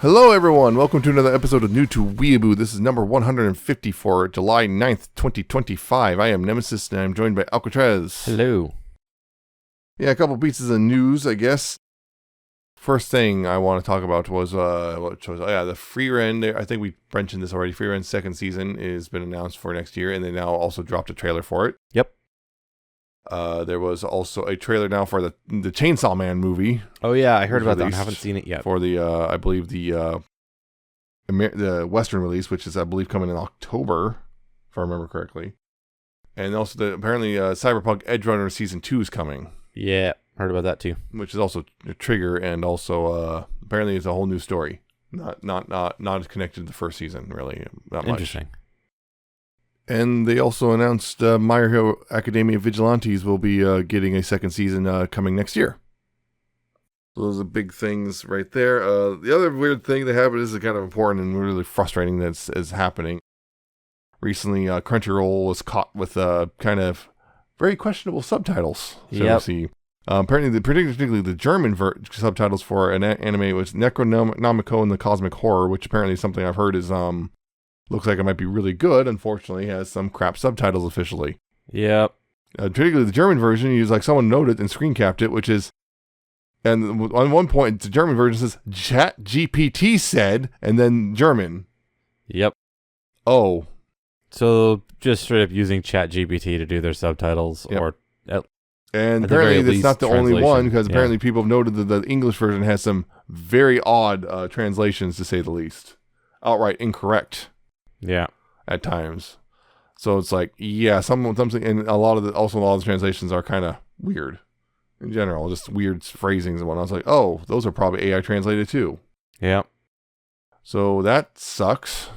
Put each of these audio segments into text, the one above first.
Hello everyone, welcome to another episode of New to Weeaboo. This is number 150 for July 9th, 2025. I am Nemesis and I'm joined by Alcatraz. Hello. Yeah, a couple pieces of news, I guess. First thing I want to talk about was, the Free Ren. I think we mentioned this already. Free Ren's second season has been announced for next year, and they now also dropped a trailer for it. Yep. There was also a trailer now for the Chainsaw Man movie. Oh yeah, I heard about that. I haven't seen it yet. For the, I believe the Western release, which is, I believe, coming in October, if I remember correctly. And also, apparently, Cyberpunk Edge Runner Season 2 is coming. Yeah, heard about that too. Which is also a trigger, and also, apparently, it's a whole new story. Not connected to the first season, really. Not much. Interesting. And they also announced My Hero Academia Vigilantes will be getting a second season coming next year. So those are big things right there. The other weird thing that happened, this is kind of important and really frustrating that is happening. Recently, Crunchyroll was caught with kind of very questionable subtitles. Yep. See. Apparently, particularly the German subtitles for an anime was Necronomicon and the Cosmic Horror, which apparently is something I've heard is looks like it might be really good. Unfortunately, has some crap subtitles officially. Yep. Particularly the German version, you like someone noted and screen capped it, which is, and on one point the German version says Chat GPT said, and then German. Yep. Oh. So just straight up using Chat GPT to do their subtitles, yep. And apparently it's not the only one, because apparently people have noted that the English version has some very odd translations, to say the least. Outright incorrect. Yeah. At times. So it's like, yeah, something, and a lot of the translations are kind of weird in general, just weird phrasings and whatnot. I was like, oh, those are probably AI translated too. Yep. So that sucks.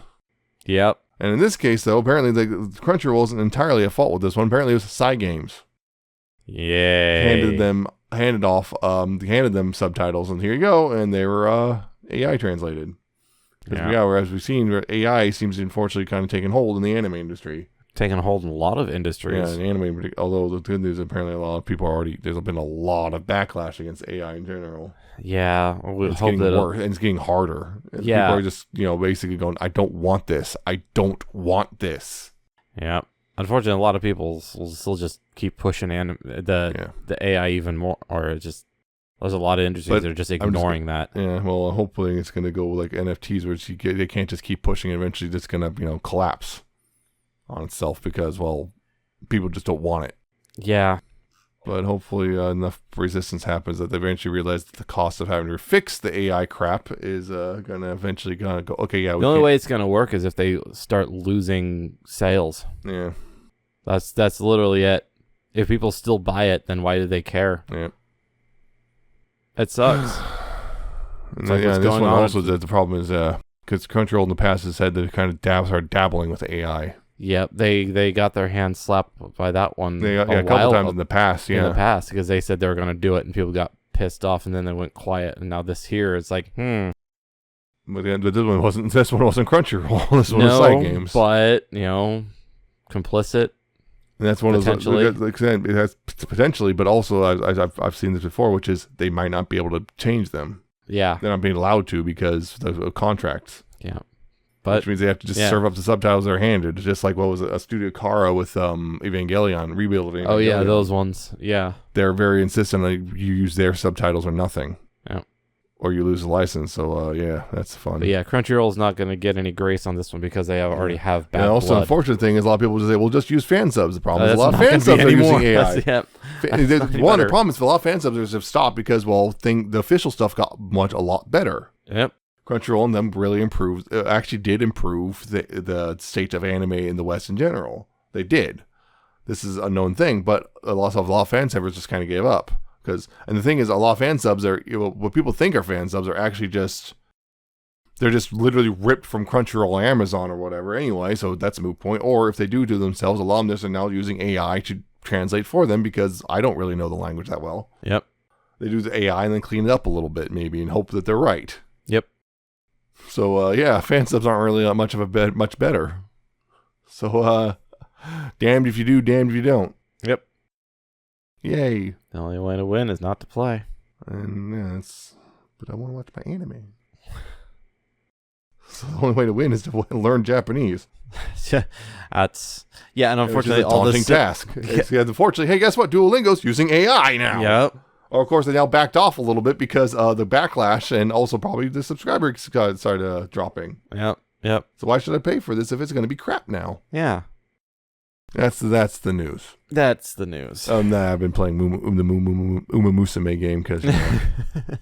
Yep. And in this case, though, apparently the Crunchyroll wasn't entirely at fault with this one. Apparently it was Side Games. Yay. Handed them subtitles, and here you go, and they were AI translated. As we've seen, AI seems to unfortunately kind of taking hold in the anime industry. Taking hold in a lot of industries. Yeah, in anime, although the good news, apparently a lot of people there's been a lot of backlash against AI in general. Yeah, it's getting worse, and it's getting harder. And yeah. People are just, basically going, I don't want this. I don't want this. Yeah. Unfortunately, a lot of people will still just keep pushing the AI even more, or just... There's a lot of industries that are just ignoring that. Yeah, well, hopefully it's going to go like NFTs, where they can't just keep pushing it. Eventually, it's going to, collapse on itself because, well, people just don't want it. Yeah. But hopefully enough resistance happens that they eventually realize that the cost of having to fix the AI crap is going to eventually go, okay, yeah. The only way it's going to work is if they start losing sales. Yeah. That's literally it. If people still buy it, then why do they care? Yeah. It sucks. This one also, the problem is because Crunchyroll in the past has said they kind of started dabbling with AI. Yep, they got their hands slapped by that one. A couple times in the past. Yeah, in the past, because they said they were going to do it, and people got pissed off, and then they went quiet. And now this here, it's like, But this one wasn't Crunchyroll. This one was Side Games. But complicit. And that's one of those, it has potentially, but also I've seen this before, which is they might not be able to change them. Yeah, they're not being allowed to because of contracts. Yeah, which means they have to just serve up the subtitles they're handed, just like what was it, a Studio Kara with Evangelion, Rebuild Evangelion. Oh yeah, those ones. Yeah, they're very insistent that you use their subtitles or nothing. Yeah. Or you lose the license, so that's fun. But yeah, Crunchyroll's not going to get any grace on this one because they already have bad blood. And also, the unfortunate thing is a lot of people just say, well, just use fan subs. The problem is a lot of fan subs are using AI. One of the problems is a lot of fan subs have stopped because, the official stuff got a lot better. Yep. Crunchyroll and them really improved, actually did improve the state of anime in the West in general. They did. This is a known thing, but a lot of fan subs just kind of gave up. And the thing is, a lot of fan subs are, what people think are fan subs are actually they're just literally ripped from Crunchyroll or Amazon or whatever anyway, so that's a moot point. Or if they do themselves, a lot of them are now using AI to translate for them because I don't really know the language that well. Yep. They do the AI and then clean it up a little bit maybe and hope that they're right. Yep. So, fan subs aren't really much better. So, damned if you do, damned if you don't. Yep. Yay. The only way to win is not to play. And but I want to watch my anime. only way to win is to learn Japanese. And unfortunately, all this task. Unfortunately, hey, guess what? Duolingo's using AI now. Yep. Or of course, they now backed off a little bit because the backlash and also probably the subscribers started dropping. Yep. So why should I pay for this if it's going to be crap now? Yeah. That's the news. That's the news. I've been playing the Uma Musume game because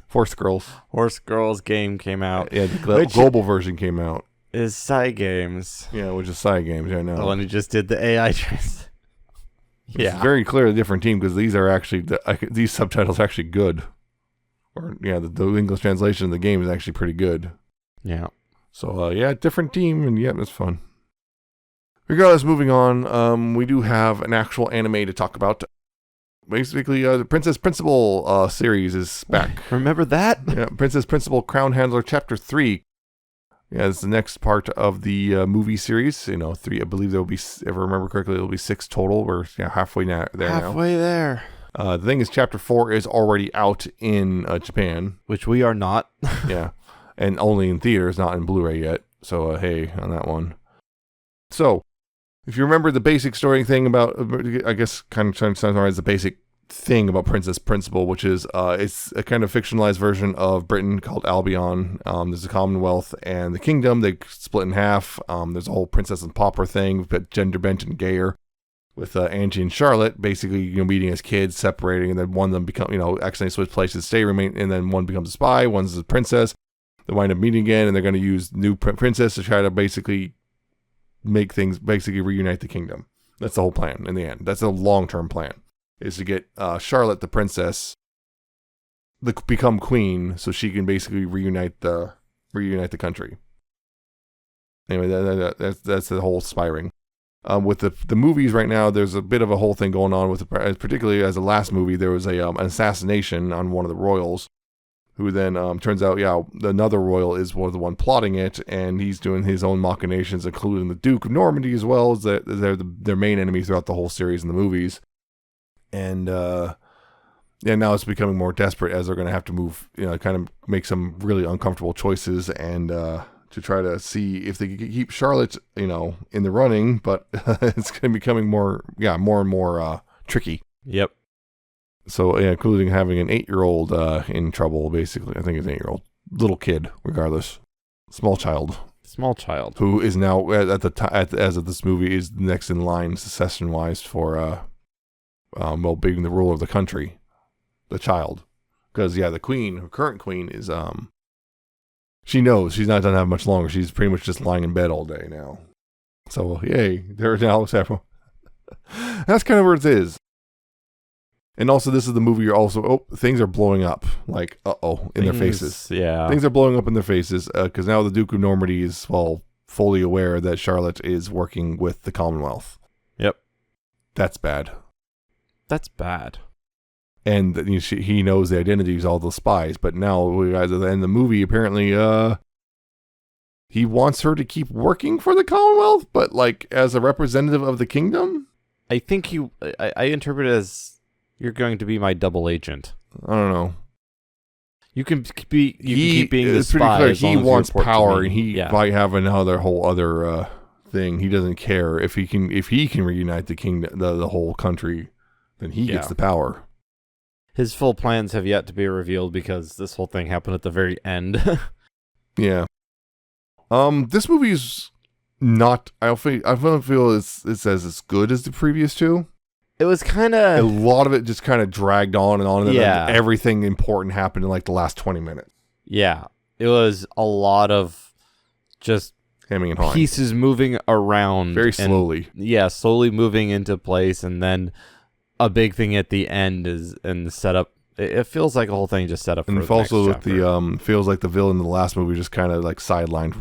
Horse Girls. Horse Girls game came out. Yeah, the global version came out. Is Cygames. Yeah, which is Cygames right now. The one who just did the AI trans. It's very clear a different team because these are actually these subtitles are actually good. Or the English translation of the game is actually pretty good. Yeah. So different team, and it's fun. Regardless, moving on, we do have an actual anime to talk about. Basically, the Princess Principal series is back. Remember that? Yeah, Princess Principal Crown Handler Chapter 3. Yeah, it's the next part of the movie series. 3, I believe there will be, if I remember correctly, there will be 6 total. We're halfway there now. Halfway there. The thing is, Chapter 4 is already out in Japan. Which we are not. Yeah, and only in theaters, not in Blu-ray yet. So, hey, on that one. So, if you remember the basic story thing about, I guess, kind of trying to summarize the basic thing about Princess Principal, which is it's a kind of fictionalized version of Britain called Albion. There's the Commonwealth and the Kingdom. They split in half. There's a whole Princess and Pauper thing, but gender bent and gayer, with Angie and Charlotte basically meeting as kids, separating, and then one of them accidentally switch places, remain, and then one becomes a spy, one's a princess. They wind up meeting again, and they're going to use new princess to try to basically reunite the kingdom. That's the whole plan in the end. That's a long-term plan, is to get Charlotte, the princess, become queen, so she can basically reunite the country. Anyway, that's the whole spy ring. With the movies right now, there's a bit of a whole thing going on with, particularly as the last movie, there was an assassination on one of the royals, who then turns out, another royal is the one plotting it, and he's doing his own machinations, including the Duke of Normandy as well, as they're their main enemy throughout the whole series in the movies. And now it's becoming more desperate as they're going to have to move, kind of make some really uncomfortable choices and to try to see if they can keep Charlotte, in the running, but it's going to be becoming more and more tricky. Yep. So, including having an 8-year-old in trouble, basically. I think it's an 8-year-old. Little kid, regardless. Small child. Who is now, as of this movie, is next in line, succession-wise, for, being the ruler of the country. The child. Because, the queen, her current queen, is, she knows she's not going to have much longer. She's pretty much just lying in bed all day now. So, yay. They're now several. That's kind of where it is. And also, this is the movie you're also, things are blowing up, like, in their faces. Yeah. Things are blowing up in their faces, because now the Duke of Normandy is, fully aware that Charlotte is working with the Commonwealth. Yep. That's bad. And he knows the identities of all the spies, but now, in the movie, apparently, he wants her to keep working for the Commonwealth, but, as a representative of the kingdom? I think I interpret it as, you're going to be my double agent. I don't know. You can keep being the spy. Pretty clear. He wants power, and he might have another whole other thing. He doesn't care if he can reunite the kingdom, the whole country, then he gets the power. His full plans have yet to be revealed because this whole thing happened at the very end. Yeah. This movie's not. I don't feel it's as good as the previous two. It was kind of... A lot of it just kind of dragged on, and then everything important happened in the last 20 minutes. Yeah. It was a lot of just hemming and hawing. Pieces moving around. Very slowly. Slowly moving into place, and then a big thing at the end is in the setup. It feels like a whole thing just set up for the next also with chapter. Feels like the villain in the last movie just kind of sidelined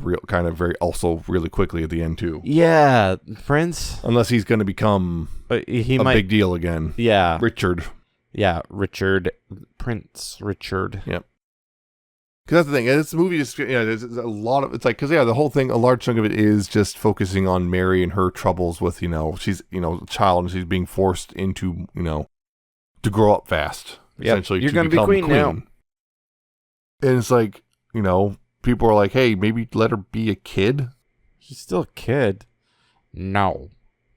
really quickly at the end too. Yeah, Prince. Unless he's going to become big deal again. Yeah. Richard. Yeah, Richard. Prince Richard. Yep. Because that's the thing. This movie is, there's a lot of, because the whole thing, a large chunk of it is just focusing on Mary and her troubles with, she's, a child and she's being forced into, to grow up fast. Essentially, you're going to be queen now. And it's people are like, hey, maybe let her be a kid. She's still a kid. No,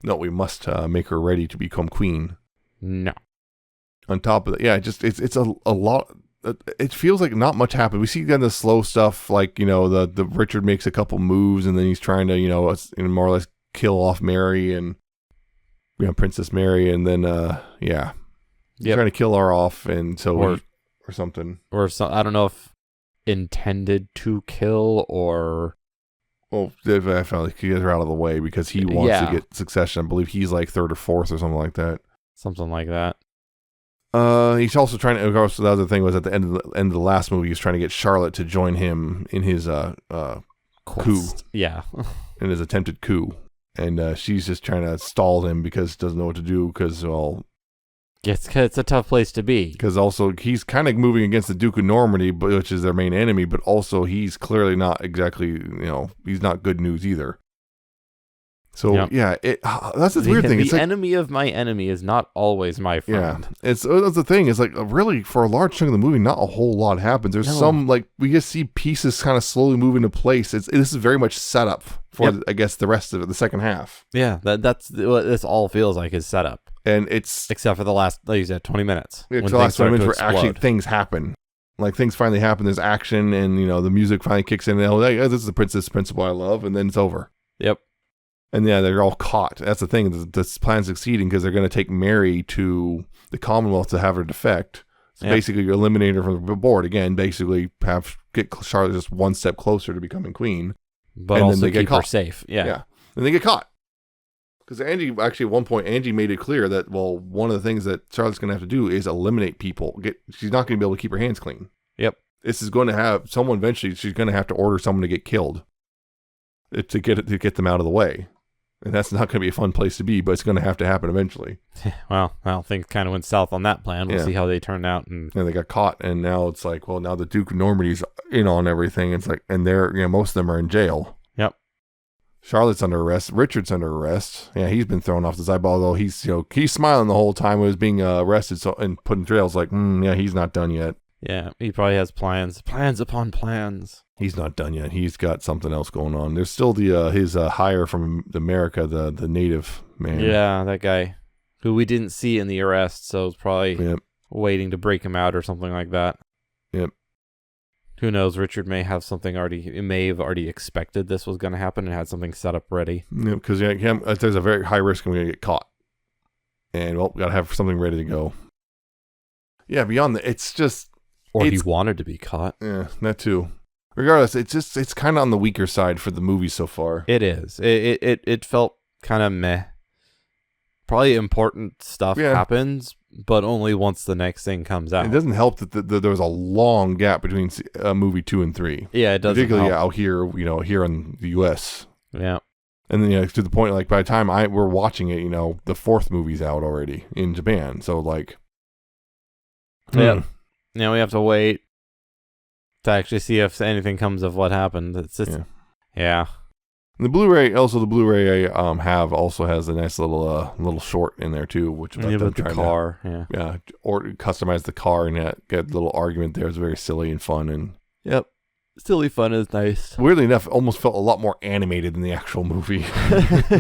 we must make her ready to become queen. No. On top of that, yeah, it's a lot. It feels like not much happened. We see kind of the slow stuff, like, the Richard makes a couple moves, and then he's trying to, more or less kill off Mary and Princess Mary, and then he's trying to kill her off, and so or something, or some, I don't know if intended to kill or. Well, I felt like he gets her out of the way because he wants to get succession. I believe he's like third or fourth or something like that. Something like that. He's also trying to. Of course, the other thing was at the end of the last movie, he was trying to get Charlotte to join him in his coup. Yeah, in his attempted coup, and she's just trying to stall him because she doesn't know what to do. Because it's a tough place to be. Because also he's kind of moving against the Duke of Normandy, which is their main enemy, but also he's clearly not exactly. He's not good news either. So that's the weird thing. The it's like, enemy of my enemy is not always my friend. Yeah, that's the thing. It's like really for a large chunk of the movie, not a whole lot happens. There's some like we just see pieces kind of slowly move into place. This is very much setup for I guess the rest of it, the second half. Yeah, that's what this all feels like is setup, and it's except for the last, like you said, 20 minutes. Yeah, the last 20 minutes where actually things happen. Like things finally happen. There's action, and the music finally kicks in. And this is the princess principle I love, and then it's over. Yep. And they're all caught. That's the thing. This plan's succeeding because they're going to take Mary to the Commonwealth to have her defect. So basically, you eliminate her from the board again. Basically, get Charlotte just one step closer to becoming queen. But and also then they keep her safe. Yeah. And they get caught. Because Angie, actually, at one point, Angie made it clear that, one of the things that Charlotte's going to have to do is eliminate people. She's not going to be able to keep her hands clean. Yep. This is going to have someone eventually. She's going to have to order someone to get killed to get them out of the way. And that's not going to be a fun place to be, but it's going to have to happen eventually. Well, things kind of went south on that plan. We'll see how they turned out. And they got caught, and now it's like, now the Duke of Normandy's in on everything. It's like, and they're, most of them are in jail. Yep. Charlotte's under arrest. Richard's under arrest. Yeah, he's been thrown off the side, although he's smiling the whole time he was being arrested and put in jail. It's like, he's not done yet. Yeah, he probably has plans upon plans. He's not done yet. He's got something else going on. There's still his hire from America, the native man. Yeah, that guy who we didn't see in the arrest, so it's probably waiting to break him out or something like that. Yep. Who knows? Richard may have already expected this was going to happen and had something set up ready. Yeah, because there's a very high risk I'm going to get caught, and we got to have something ready to go. Yeah, beyond that, it's just. Or he wanted to be caught. Yeah, that too. Regardless, it's kind of on the weaker side for the movie so far. It is. It felt kind of meh. Probably important stuff happens, but only once the next thing comes out. It doesn't help that there was a long gap between movie 2 and 3. Yeah, it doesn't. Particularly help. Out here, here in the U.S. Yeah. And then to the point, like by the time we're watching it, the fourth movie's out already in Japan. So like. Yeah. Now we have to wait to actually see if anything comes of what happened. It's just, yeah. And the Blu-ray also has a nice little short in there too, which about the car, or customize the car and get a little argument there. It's very silly and fun and silly fun is nice. Weirdly enough, it almost felt a lot more animated than the actual movie,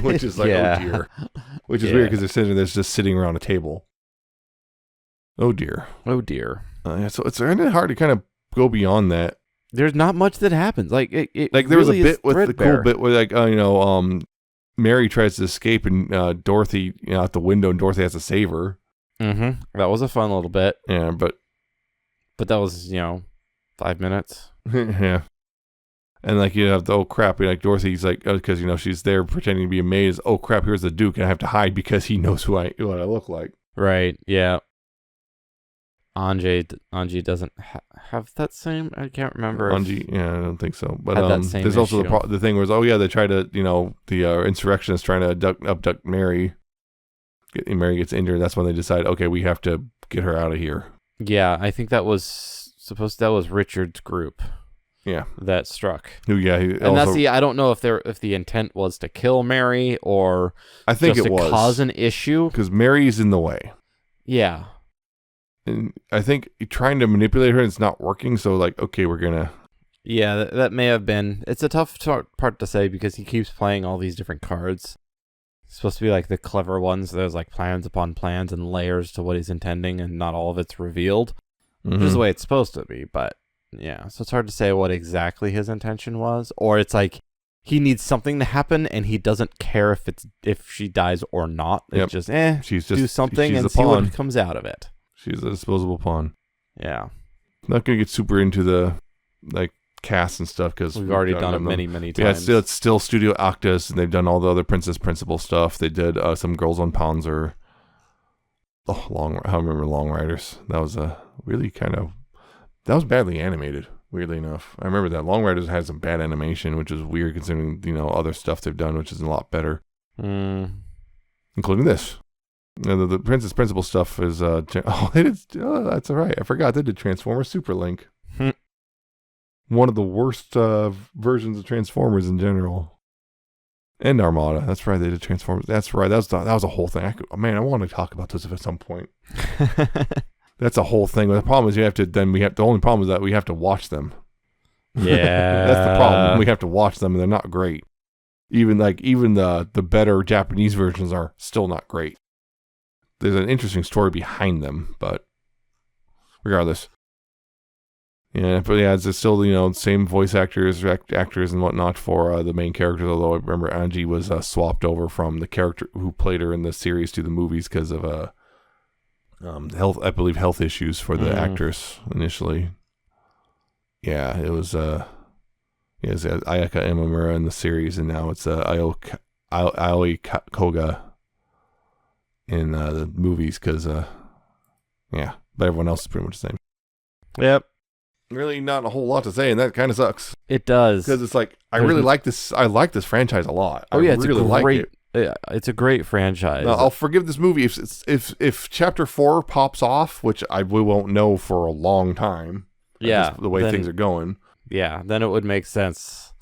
which is like oh dear, which is weird because they're just sitting around a table. Oh dear. So it's kind of hard to kind of go beyond that. There's not much that happens. Like there really was a bit with the cool bit where Mary tries to escape and Dorothy out the window and Dorothy has to save her. Mm-hmm. That was a fun little bit. Yeah, but that was 5 minutes. Yeah. And like you have the oh crap, like Dorothy's like because she's there pretending to be amazed. Oh crap, here's the Duke, and I have to hide because he knows what I look like. Right. Yeah. Anji doesn't have that same. I can't remember. Anji, I don't think so. But there's also the thing where they try to the insurrectionists trying to abduct Mary. Mary gets injured. That's when they decide, okay, we have to get her out of here. Yeah, I think that was Richard's group. Yeah, that struck. I don't know if the intent was to kill Mary or I think just it was cause an issue because Mary's in the way. Yeah. And I think trying to manipulate her, it's not working. So like, okay, we're gonna Yeah, that may have been. It's a tough part to say because he keeps playing all these different cards. It's supposed to be like the clever ones. There's like plans upon plans and layers to what he's intending, and not all of it's revealed, which is the way it's supposed to be. But yeah, so it's hard to say what exactly his intention was, or it's like he needs something to happen and he doesn't care if she dies or not. It's just do something and see what comes out of it. She's a disposable pawn. Yeah, not gonna get super into the like cast and stuff because we've already done it many times. Yeah, it's still Studio Octus, and they've done all the other Princess Principal stuff. They did some Girls on Panzer. I remember Long Riders. That was that was badly animated. Weirdly enough, I remember that Long Riders had some bad animation, which is weird considering other stuff they've done, which is a lot better, including this. The Princess Principal stuff is they did. Oh, that's all right. I forgot they did Transformers Super Link. One of the worst versions of Transformers in general. And Armada. That's right. They did Transformers. That's right. That was a whole thing. I want to talk about this at some point. That's a whole thing. The problem is the only problem is that we have to watch them. Yeah. That's the problem. We have to watch them and they're not great. Even the better Japanese versions are still not great. There's an interesting story behind them, but regardless. Yeah, but yeah, it's still, same voice actors and whatnot for the main characters, although I remember Angie was swapped over from the character who played her in the series to the movies because of health issues for the actress initially. Yeah, it was Ayaka Imamura in the series, and now it's Aoi Koga in the movies because, but everyone else is pretty much the same. Yep. Really not a whole lot to say, and that kind of sucks. It does. Because it's like, I really like this. I like this franchise a lot. Oh, yeah, It's a great franchise. Now, I'll forgive this movie if Chapter 4 pops off, which we won't know for a long time. Yeah. The way things are going. Yeah, then it would make sense.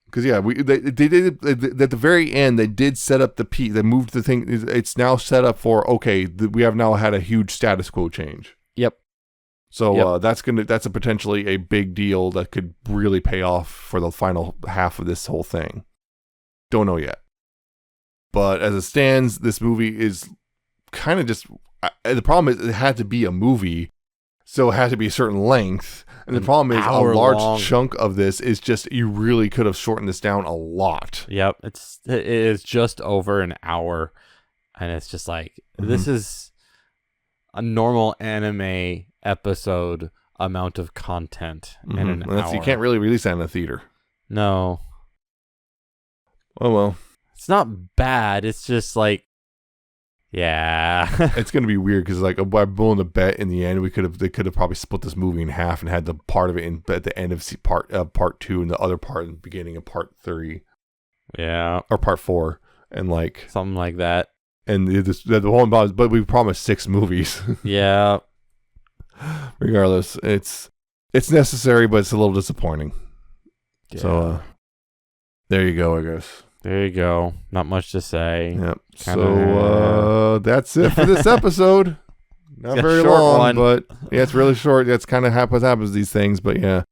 Because, they did, at the very end, they did set up the They moved the thing. It's now set up for, we have now had a huge status quo change. Yep. So that's a potentially a big deal that could really pay off for the final half of this whole thing. Don't know yet. But as it stands, this movie is kind of just... the problem is it had to be a movie, so it had to be a certain length. And the problem is a large chunk of this is just, you really could have shortened this down a lot. Yep. It is just over an hour. And it's just like, this is a normal anime episode amount of content in an hour. You can't really release that in a theater. No. Oh, well. It's not bad. It's just like, yeah. It's going to be weird because, like, I'm willing to bet in the end they could have probably split this movie in half and had the part of it at the end of part 2 and the other part in the beginning of part 3. Yeah. Or part 4. And, like... something like that. And the whole problem, but we promised 6 movies. Yeah. Regardless, it's necessary, but it's a little disappointing. Yeah. So, there you go, I guess. There you go. Not much to say. Yep. So, that's it for this episode. Not very long, but yeah, it's really short. That's kind of what happens these things, but yeah.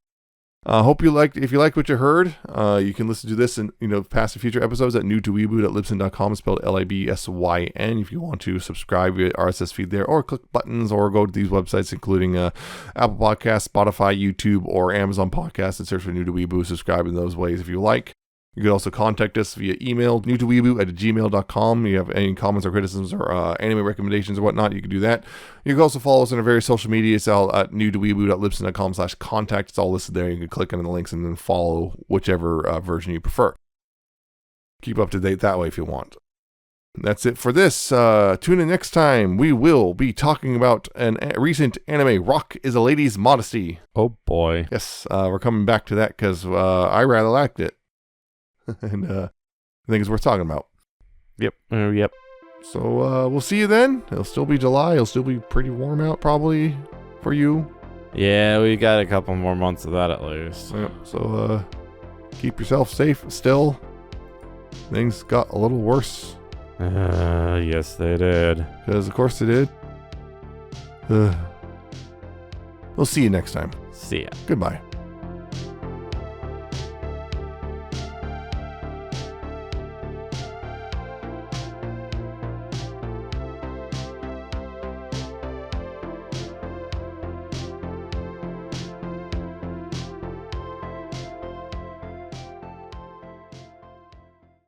Hope if you liked what you heard, you can listen to this and past and future episodes at newtoweeaboo.libsyn.com, spelled LIBSYN. If you want to subscribe via RSS feed there, or click buttons, or go to these websites, including Apple Podcasts, Spotify, YouTube, or Amazon Podcasts, and search for New to Weeaboo. Subscribe in those ways if you like. You can also contact us via email, newtoweeaboo@gmail.com. You have any comments or criticisms or anime recommendations or whatnot, you can do that. You can also follow us on our various social media. It's all at newtoweeaboo.libsyn.com/contact. It's all listed there. You can click on the links and then follow whichever version you prefer. Keep up to date that way if you want. That's it for this. Tune in next time. We will be talking about a recent anime, Rock is a Lady's Modesty. Oh boy. Yes, we're coming back to that because I rather liked it. And I think it's worth talking about. Yep. Yep. So we'll see you then. It'll still be July. It'll still be pretty warm out probably for you. Yeah, we got a couple more months of that at least. Yep. So keep yourself safe still. Things got a little worse. Yes, they did. Because of course they did. We'll see you next time. See ya. Goodbye.